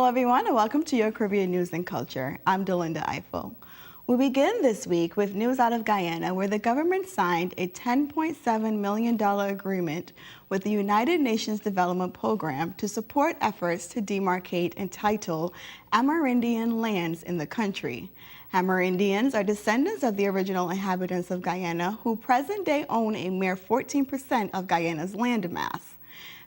Hello, everyone, and welcome to your Caribbean News and Culture. I'm Delinda Eiffel. We begin this week with news out of Guyana, where the government signed a $10.7 million agreement with the United Nations Development Program to support efforts to demarcate and title Amerindian lands in the country. Amerindians are descendants of the original inhabitants of Guyana, who present day own a mere 14% of Guyana's landmass.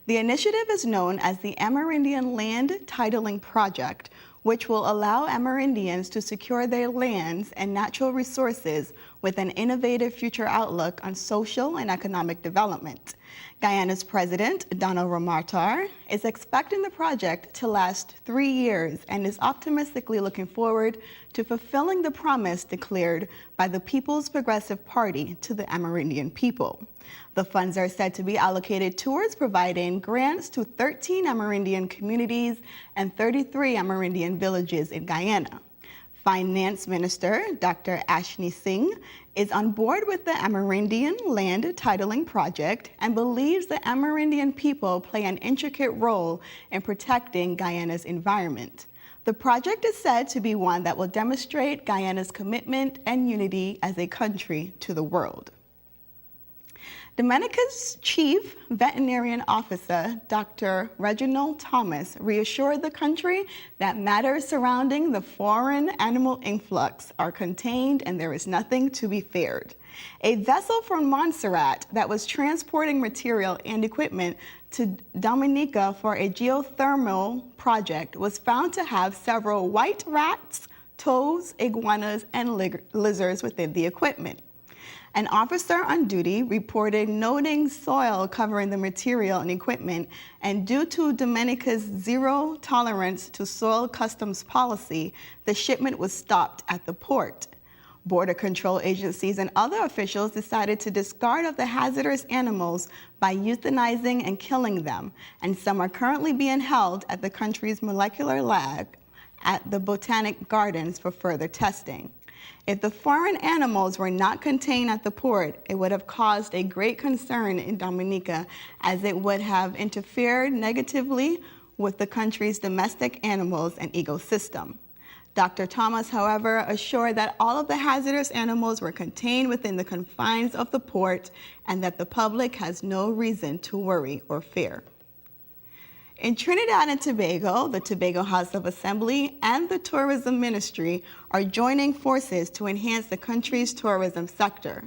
The initiative is known as the Amerindian Land Titling Project, which will allow Amerindians to secure their lands and natural resources with an innovative future outlook on social and economic development. Guyana's president, Donald Ramartar, is expecting the project to last 3 years and is optimistically looking forward to fulfilling the promise declared by the People's Progressive Party to the Amerindian people. The funds are said to be allocated towards providing grants to 13 Amerindian communities and 33 Amerindian villages in Guyana. Finance Minister Dr. Ashni Singh is on board with the Amerindian Land Titling Project and believes the Amerindian people play an intricate role in protecting Guyana's environment. The project is said to be one that will demonstrate Guyana's commitment and unity as a country to the world. Dominica's chief veterinarian officer, Dr. Reginald Thomas, reassured the country that matters surrounding the foreign animal influx are contained and there is nothing to be feared. A vessel from Montserrat that was transporting material and equipment to Dominica for a geothermal project was found to have several white rats, toads, iguanas, and lizards within the equipment. An officer on duty reported noting soil covering the material and equipment, and due to Dominica's zero tolerance to soil customs policy, the shipment was stopped at the port. Border control agencies and other officials decided to discard of the hazardous animals by euthanizing and killing them, and some are currently being held at the country's molecular lab at the Botanic Gardens for further testing. If the foreign animals were not contained at the port, it would have caused a great concern in Dominica, as it would have interfered negatively with the country's domestic animals and ecosystem. Dr. Thomas, however, assured that all of the hazardous animals were contained within the confines of the port and that the public has no reason to worry or fear. In Trinidad and Tobago, the Tobago House of Assembly and the Tourism Ministry are joining forces to enhance the country's tourism sector.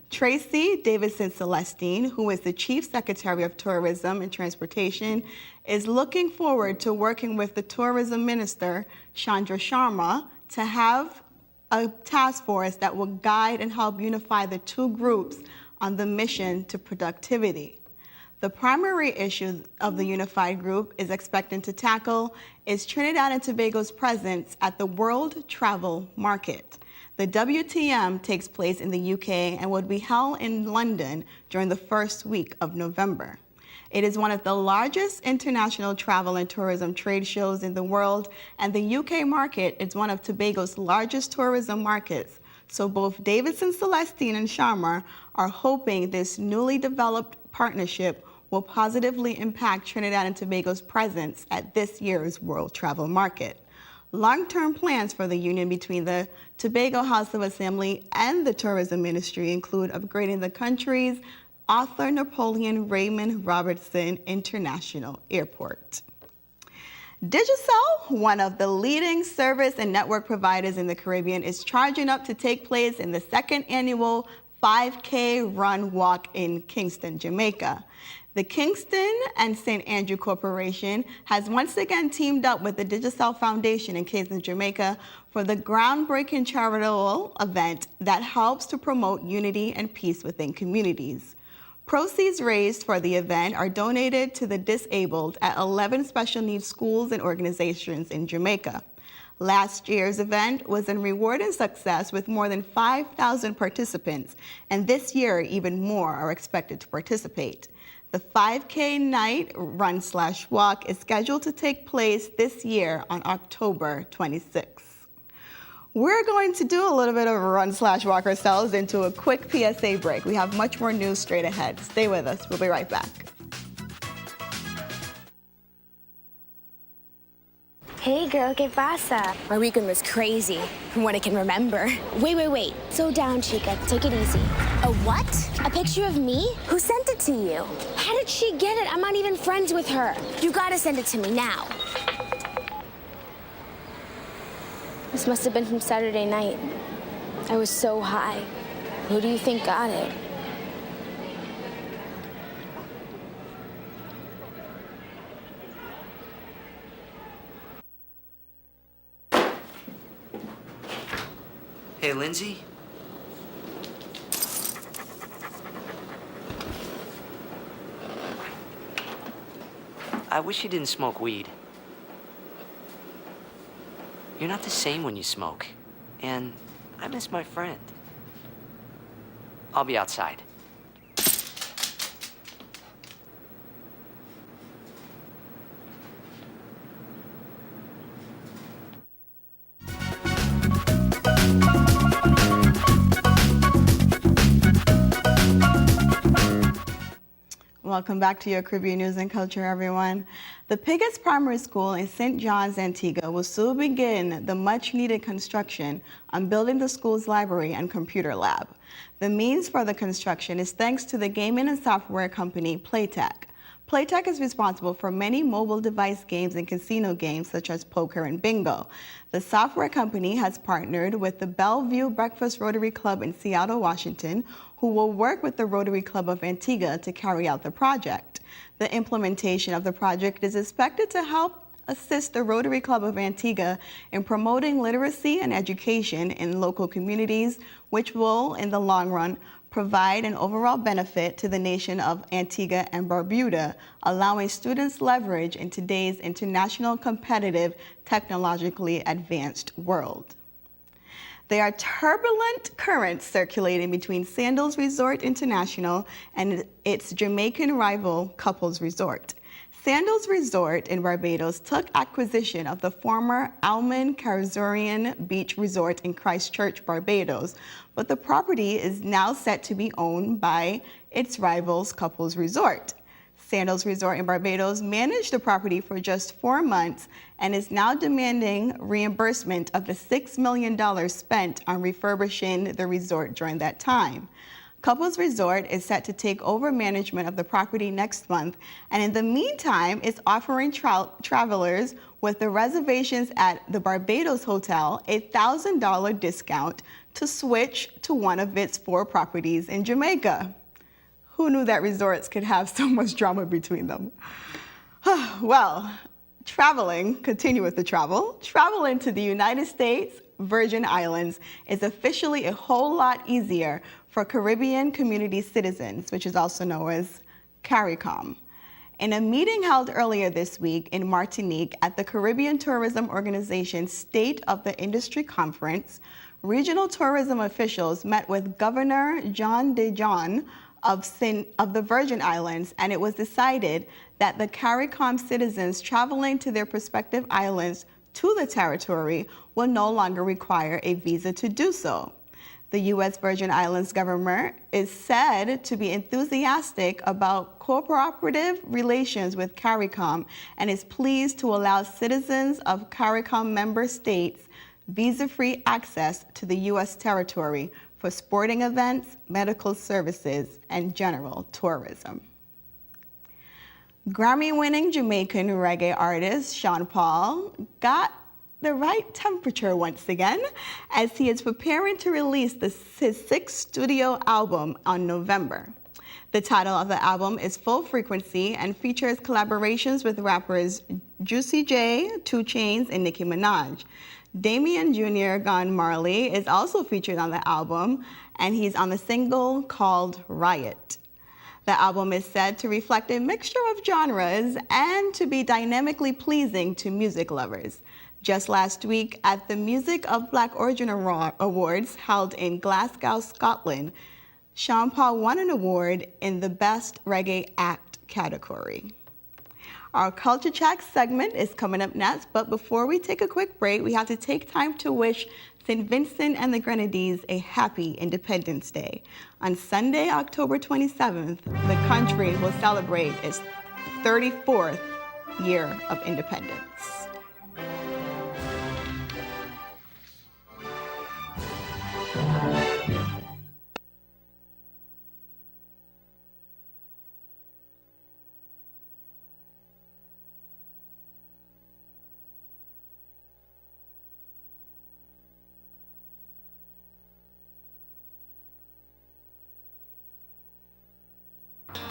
Tracy Davidson Celestine, who is the Chief Secretary of Tourism and Transportation, is looking forward to working with the Tourism Minister, Chandra Sharma, to have a task force that will guide and help unify the two groups on the mission to productivity. The primary issue of the unified group is expected to tackle is Trinidad and Tobago's presence at the World Travel Market. The WTM takes place in the UK and would be held in London during the first week of November. It is one of the largest international travel and tourism trade shows in the world, and the UK market is one of Tobago's largest tourism markets. So both Davidson Celestine and Sharma are hoping this newly developed partnership will positively impact Trinidad and Tobago's presence at this year's World Travel Market. Long-term plans for the union between the Tobago House of Assembly and the Tourism Ministry include upgrading the country's Arthur Napoleon Raymond Robertson International Airport. Digicel, one of the leading service and network providers in the Caribbean, is charging up to take place in the second annual 5K Run Walk in Kingston, Jamaica. The Kingston and St. Andrew Corporation has once again teamed up with the Digicel Foundation in Kingston, Jamaica for the groundbreaking charitable event that helps to promote unity and peace within communities. Proceeds raised for the event are donated to the disabled at 11 special needs schools and organizations in Jamaica. Last year's event was a rewarding success with more than 5,000 participants, and this year even more are expected to participate. The 5K night run/walk is scheduled to take place this year on October 26th. We're going to do a little bit of a run/walk ourselves into a quick PSA break. We have much more news straight ahead. Stay with us. We'll be right back. Hey girl, ¿qué pasa? My weekend was crazy, from what I can remember. Wait. Slow down, Chica. Take it easy. A what? A picture of me? Who sent it to you? How did she get it? I'm not even friends with her. You gotta send it to me now. This must have been from Saturday night. I was so high. Who do you think got it? Hey, Lindsay? I wish you didn't smoke weed. You're not the same when you smoke. And I miss my friend. I'll be outside. Welcome back to your Caribbean News and Culture, everyone. The Piggotts Primary School in St. John's, Antigua will soon begin the much-needed construction on building the school's library and computer lab. The means for the construction is thanks to the gaming and software company Playtech. Playtech is responsible for many mobile device games and casino games such as poker and bingo. The software company has partnered with the Bellevue Breakfast Rotary Club in Seattle, Washington, who will work with the Rotary Club of Antigua to carry out the project. The implementation of the project is expected to help assist the Rotary Club of Antigua in promoting literacy and education in local communities, which will, in the long run, provide an overall benefit to the nation of Antigua and Barbuda, allowing students leverage in today's international, competitive, technologically advanced world. There are turbulent currents circulating between Sandals Resort International and its Jamaican rival Couples Resort. Sandals Resort in Barbados took acquisition of the former Almond Caribbean Beach Resort in Christchurch, Barbados, but the property is now set to be owned by its rivals Couples Resort. Sandals Resort in Barbados managed the property for just 4 months and is now demanding reimbursement of the $6 million spent on refurbishing the resort during that time. Couples Resort is set to take over management of the property next month, and in the meantime, it's offering travelers with the reservations at the Barbados Hotel a $1,000 discount to switch to one of its 4 properties in Jamaica. Who knew that resorts could have so much drama between them? Well, continue with the travel. Traveling to the United States, Virgin Islands is officially a whole lot easier for Caribbean community citizens, which is also known as CARICOM. In a meeting held earlier this week in Martinique at the Caribbean Tourism Organization's State of the Industry Conference, regional tourism officials met with Governor John DeJohn of the Virgin Islands, and it was decided that the CARICOM citizens traveling to their prospective islands to the territory will no longer require a visa to do so. The U.S. Virgin Islands government is said to be enthusiastic about cooperative relations with CARICOM and is pleased to allow citizens of CARICOM member states visa-free access to the U.S. territory for sporting events, medical services, and general tourism. Grammy-winning Jamaican reggae artist Sean Paul got the right temperature once again as he is preparing to release his 6th studio album on November. The title of the album is Full Frequency and features collaborations with rappers Juicy J, 2 Chainz, and Nicki Minaj. Damian Jr. Gon Marley is also featured on the album, and he's on the single called Riot. The album is said to reflect a mixture of genres and to be dynamically pleasing to music lovers. Just last week at the Music of Black Origin Awards held in Glasgow, Scotland, Sean Paul won an award in the Best Reggae Act category. Our Culture Check segment is coming up next, but before we take a quick break, we have to take time to wish St. Vincent and the Grenadines a happy Independence Day. On Sunday, October 27th, the country will celebrate its 34th year of independence.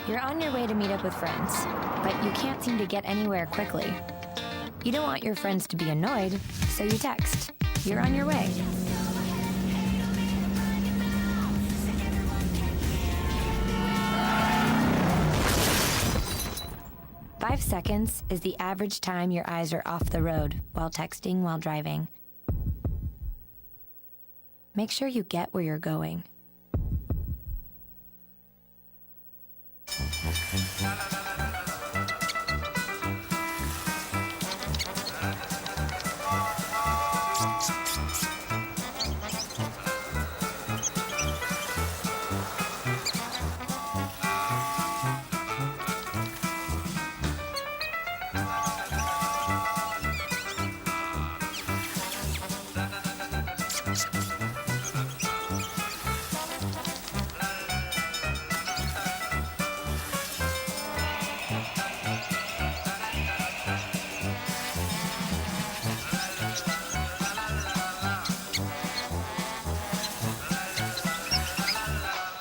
You're on your way to meet up with friends, but you can't seem to get anywhere quickly. You don't want your friends to be annoyed, so you text. You're on your way. Five seconds is the average time your eyes are off the road while texting while driving. Make sure you get where you're going.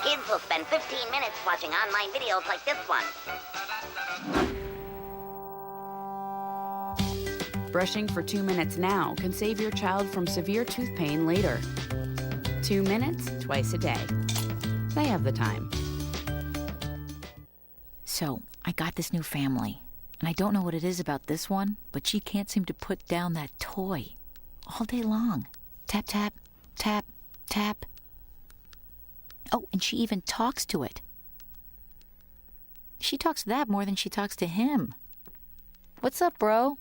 Kids will spend 15 minutes watching online videos like this one. Brushing for 2 minutes now can save your child from severe tooth pain later. 2 minutes, twice a day. They have the time. So, I got this new family, and I don't know what it is about this one, but she can't seem to put down that toy all day long. Tap, tap, tap, tap. Oh, and she even talks to it. She talks to that more than she talks to him. What's up, bro?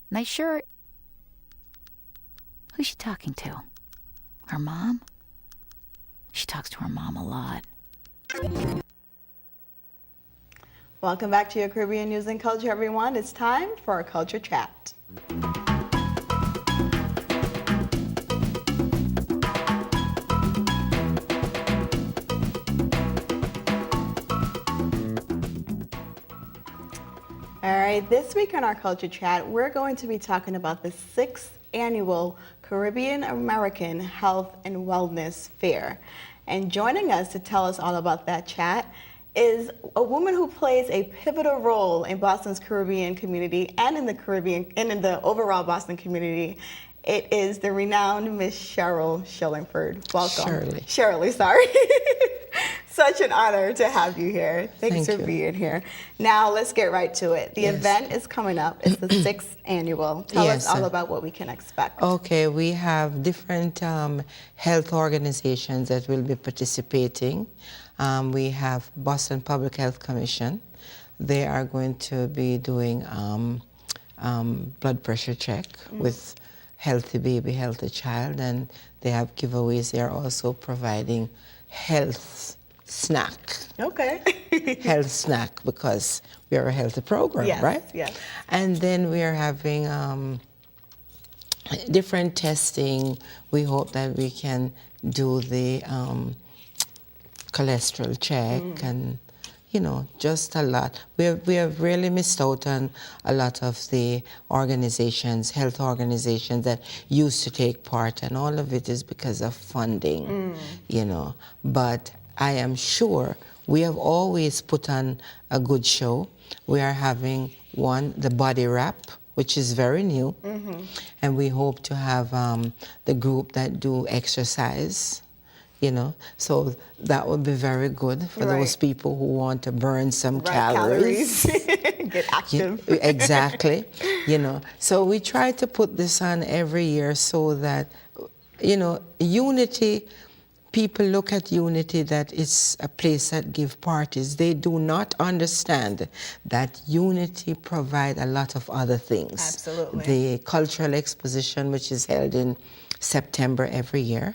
Nice shirt. Who's she talking to? Her mom? She talks to her mom a lot. Welcome back to your Caribbean News and Culture, everyone. It's time for our Culture Chat. All right, this week on our Culture Chat, we're going to be talking about the 6th annual Caribbean American Health and Wellness Fair. And joining us to tell us all about that chat is a woman who plays a pivotal role in Boston's Caribbean community and in the Caribbean and in the overall Boston community. It is the renowned Miss Cheryl Shillingford. Welcome. Shirley, sorry. Such an honor to have you here. Thanks for being here. Now let's get right to it. The event is coming up. It's the 6th annual. Tell us all about what we can expect. Okay, we have different health organizations that will be participating. We have Boston Public Health Commission. They are going to be doing blood pressure check with Healthy Baby, Healthy Child, and they have giveaways. They are also providing health snack. Okay. Health snack, because we are a healthy program, right? Yes. And then we are having different testing. We hope that we can do the cholesterol check and, you know, just a lot. We have really missed out on a lot of the organizations, health organizations that used to take part, and all of it is because of funding, you know. But I am sure we have always put on a good show. We are having the body wrap, which is very new, and we hope to have the group that do exercise, you know, so that would be very good for those people who want to burn some calories. Get active. Exactly, you know. So we try to put this on every year so that, you know, unity, people look at unity that it's a place that give parties. They do not understand that unity provide a lot of other things. Absolutely. The cultural exposition, which is held in September every year,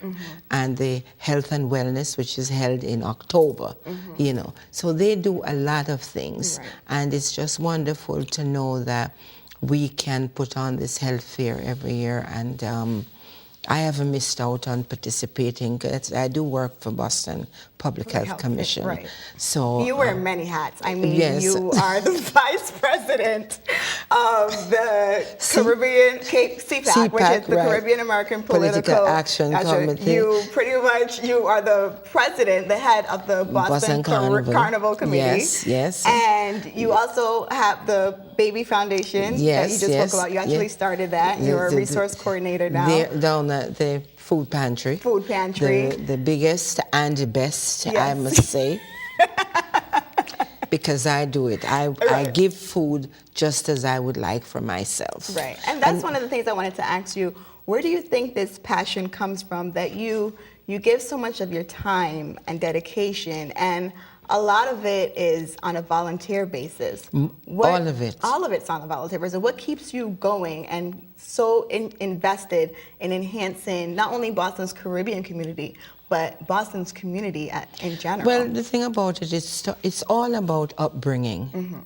and the health and wellness, which is held in October, you know. So they do a lot of things, and it's just wonderful to know that we can put on this health fair every year, and I haven't missed out on participating. I do work for Boston Public Health Commission. Right. So you wear many hats. I mean, yes. you are the vice president of the Caribbean CPAC, which is the right. Caribbean American Political Action Committee. You pretty much, you are the president, the head of the Boston Carnival Committee. Yes, yes. And you also have the Baby Foundation that you just spoke about. You actually started that. You're a resource coordinator now. Down at the food pantry. Food pantry. The biggest and the best, yes. I must say. Because I do it. I give food just as I would like for myself. Right. And that's one of the things I wanted to ask you. Where do you think this passion comes from, that you give so much of your time and dedication, and a lot of it is on a volunteer basis? All of it. All of it's on a volunteer basis. What keeps you going and so invested in enhancing not only Boston's Caribbean community, but Boston's community in general? Well, the thing about it is it's all about upbringing. Mm-hmm.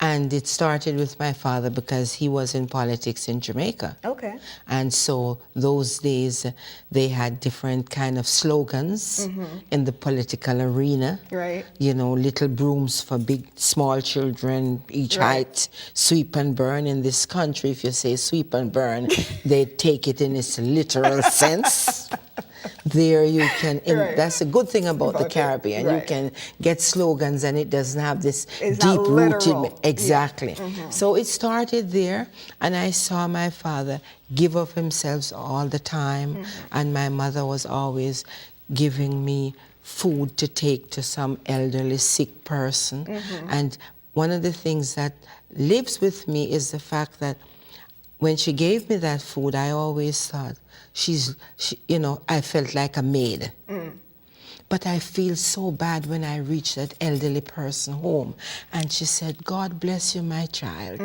And it started with my father because he was in politics in Jamaica. Okay. And so those days they had different kind of slogans in the political arena. Right. You know, little brooms for small children, each height, sweep and burn. In this country, if you say sweep and burn, they take it in its literal sense. There you can, that's a good thing about the Caribbean. You can get slogans and it doesn't have this deep-rooted, exactly. So it started there, and I saw my father give of himself all the time, and my mother was always giving me food to take to some elderly sick person. And one of the things that lives with me is the fact that when she gave me that food, I always thought, you know, I felt like a maid. But I feel so bad when I reach that elderly person home and she said, "God bless you, my child."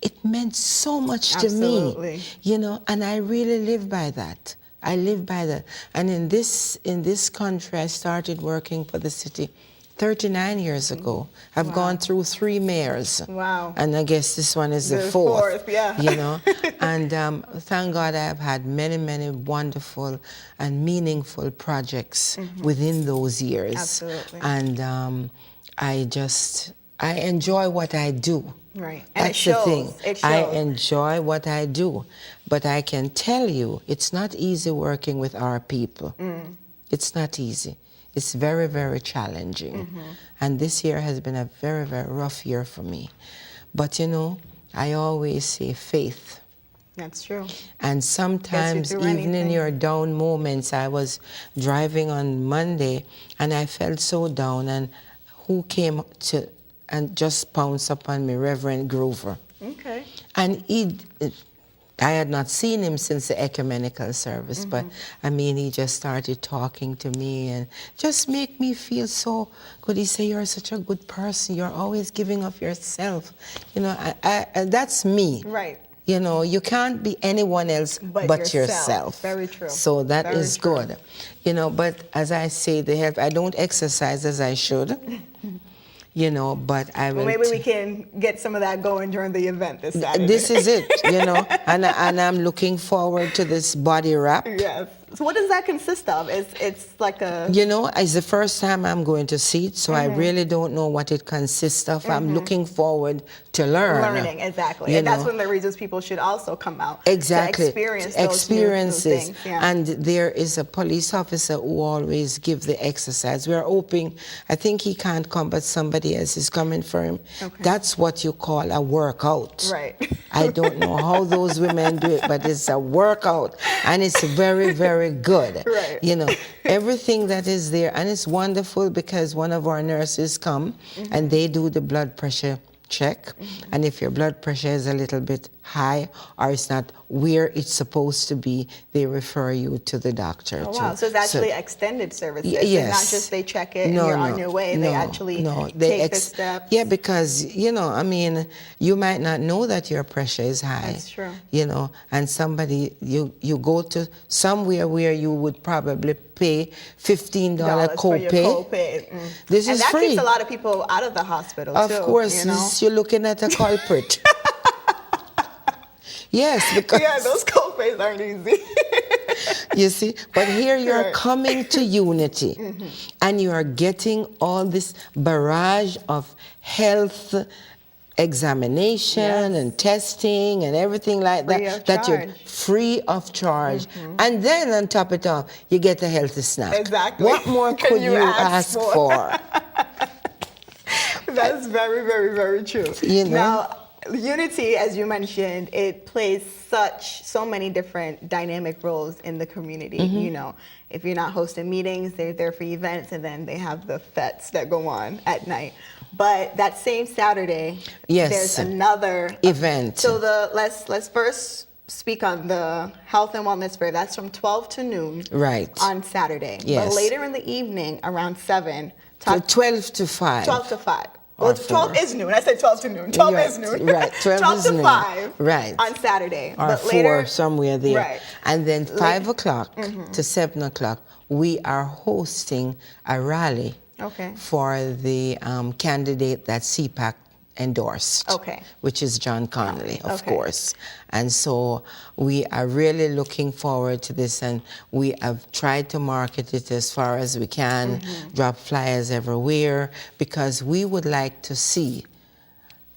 It meant so much to me, you know, and I really live by that. I live by that. And in this country, I started working for the city 39 years ago. I've gone through 3 mayors. Wow. And I guess this one is the fourth. Yeah. You know, and thank God I have had many, many wonderful and meaningful projects within those years. Absolutely. And I enjoy what I do. Right. And that's the thing. It shows. I enjoy what I do. But I can tell you, it's not easy working with our people. It's not easy. It's very, very challenging. And this year has been a very, very rough year for me. But, you know, I always say faith. That's true. And sometimes, even in your down moments, I was driving on Monday, and I felt so down, and who came to and just pounced upon me? Reverend Grover. Okay. And I had not seen him since the ecumenical service, but I mean, he just started talking to me and just make me feel so good. He said, "You're such a good person. You're always giving of yourself." You know, that's me. Right. You know, you can't be anyone else but yourself. Very true. So that is good. You know, but as I say, I don't exercise as I should. You know, but I will. Well, maybe we can get some of that going during the event this Saturday. This is it, you know, and I'm looking forward to this body wrap. Yes. So what does that consist of? It's like a... You know, it's the first time I'm going to see it, so I really don't know what it consists of. I'm looking forward to learn. Learning, exactly. And that's one of the reasons people should also come out. Exactly. To experience those experiences. New things. Yeah. And there is a police officer who always gives the exercise. We are hoping, I think he can't come, but somebody else is coming for him. Okay. That's what you call a workout. Right. I don't know how those women do it, but it's a workout, and it's very, very good. Right. You know, everything that is there, and it's wonderful because one of our nurses come and they do the blood pressure check, and if your blood pressure is a little bit high or it's not where it's supposed to be, they refer you to the doctor. Oh, wow. So it's actually extended services. Yes. It's not just they check it and you're on your way. They actually take the steps. Yeah, because, you know, I mean, you might not know that your pressure is high. That's true. You know, and somebody, you go to somewhere where you would probably pay $15 copay. This is free. And that keeps a lot of people out of the hospital, too. Of course, you know? You're looking at a culprit. Yes, because... Yeah, those copays aren't easy. You see? But here you're Correct. coming to Unity and you are getting all this barrage of health examination and testing and everything like Free that. of That you're charge. free of charge. And then on top of it all, you get a healthy snack. Exactly. What more Can could you you ask ask for? for? That's very, very, very true. You know? Now, Unity, as you mentioned, it plays so many different dynamic roles in the community. You know, if you're not hosting meetings, they're there for events, and then they have the fetes that go on at night. But that same Saturday, there's another event. So let's first speak on the health and wellness fair. That's from 12 to noon on Saturday. Yes. But later in the evening, around 7, So 12 to 5. 12 to 5. Or Well, 12 4. is noon. I said 12 to noon. 12 is noon. Right, 12 is to noon. 5 Right. on Saturday. Or but 4, later, somewhere there. Right. And then 5 o'clock to 7 o'clock, we are hosting a rally for the candidate that CPAC endorsed, which is John Connolly, of course. And so we are really looking forward to this, and we have tried to market it as far as we can, drop flyers everywhere, because we would like to see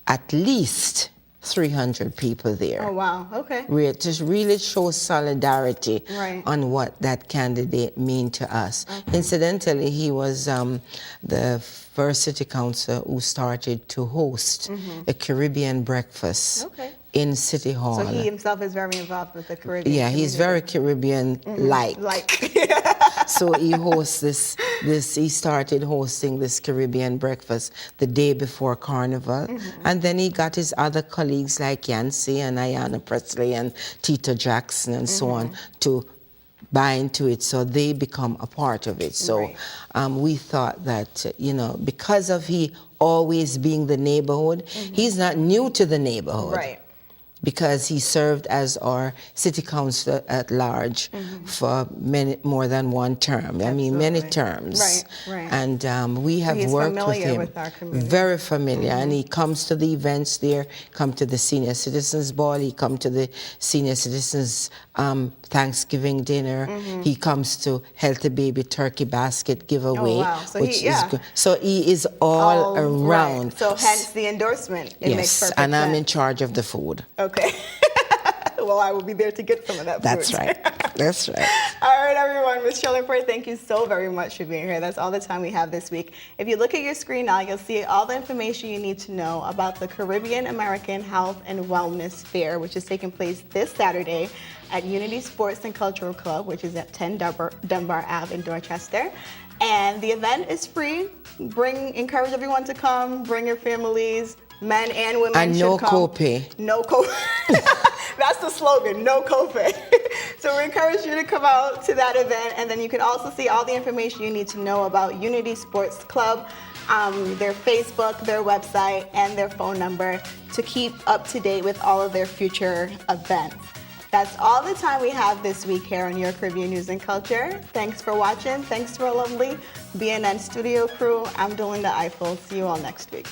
at least 300 people there. Oh, wow. Okay. To really show solidarity on what that candidate mean to us. Incidentally, he was the first city councilor who started to host a Caribbean breakfast in City Hall. So he himself is very involved with the Caribbean. Yeah, he's very Caribbean-like. So he hosts he started hosting this Caribbean breakfast the day before Carnival. And then he got his other colleagues like Yancy and Ayanna Presley and Tito Jackson and so on to buy into it, so they become a part of it. So we thought that, you know, because of he always being the neighborhood, he's not new to the neighborhood. Because he served as our city councilor at large for more than one term. I mean, many terms. And we have worked with him. With our community. Very familiar. And he comes to the events there, come to the Senior Citizens Ball, he come to the Senior Citizens Thanksgiving dinner, he comes to Healthy Baby Turkey Basket giveaway. Oh, wow. So which is good. So he is all around. So hence the endorsement. It makes perfect and I'm sense. in charge of the food. Okay. Well, I will be there to get some of that food. That's right. That's right. All right, everyone. Ms. Shillingford, thank you so very much for being here. That's all the time we have this week. If you look at your screen now, you'll see all the information you need to know about the Caribbean American Health and Wellness Fair, which is taking place this Saturday at Unity Sports and Cultural Club, which is at 10 Dunbar Ave in Dorchester. And the event is free. Encourage everyone to come. Bring your families. Men and women and should no come. copay. No copay. That's the slogan, no copay. So we encourage you to come out to that event, and then you can also see all the information you need to know about Unity Sports Club, their Facebook, their website, and their phone number to keep up to date with all of their future events. That's all the time we have this week here on Your Caribbean News and Culture. Thanks for watching. Thanks to our lovely BNN studio crew. I'm Dolinda Eiffel. See you all next week.